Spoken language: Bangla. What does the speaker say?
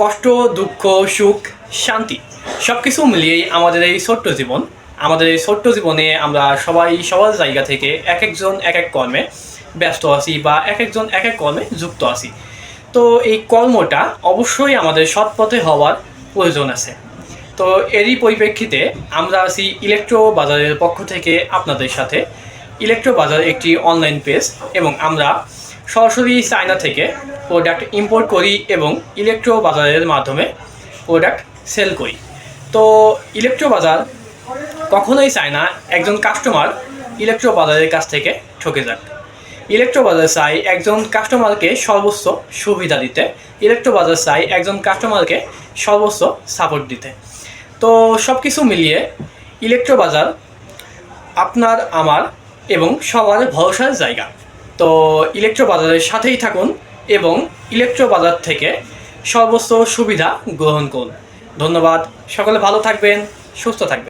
কষ্ট, দুঃখ, সুখ, শান্তি সব কিছু মিলিয়েই আমাদের এই ছোট্ট জীবন। আমাদের এই ছোট্ট জীবনে আমরা সবাই সবার জায়গা থেকে এক একজন এক এক কর্মে ব্যস্ত আছি বা এক একজন এক এক কর্মে যুক্ত আছি। তো এই কর্মটা অবশ্যই আমাদের সৎ পথে হওয়ার প্রয়োজন আছে। তো এরই পরিপ্রেক্ষিতে আমরা আছি ইলেকট্রো বাজারের পক্ষ থেকে আপনাদের সাথে। ইলেকট্রো বাজার একটি অনলাইন পেজ এবং আমরা সরাসরি চায়না থেকে প্রোডাক্ট ইম্পোর্ট করি এবং ইলেকট্রো বাজারের মাধ্যমে প্রোডাক্ট সেল করি। তো ইলেকট্রো বাজার কখনোই চায় না একজন কাস্টমার ইলেকট্রো বাজারের কাছ থেকে ঠকে যাক। ইলেকট্রো বাজার চাই একজন কাস্টমারকে সর্বোচ্চ সুবিধা দিতে। ইলেকট্রো বাজার চাই একজন কাস্টমারকে সর্বোচ্চ সাপোর্ট দিতে। তো সব কিছু মিলিয়ে ইলেকট্রো বাজার আপনার, আমার এবং সবার ভরসার জায়গা। তো ইলেকট্রো বাজারের সাথেই থাকুন এবং ইলেকট্রো বাজার থেকে সর্বোচ্চ সুবিধা গ্রহণ করুন। ধন্যবাদ। সকলে ভালো থাকবেন, সুস্থ থাকবেন।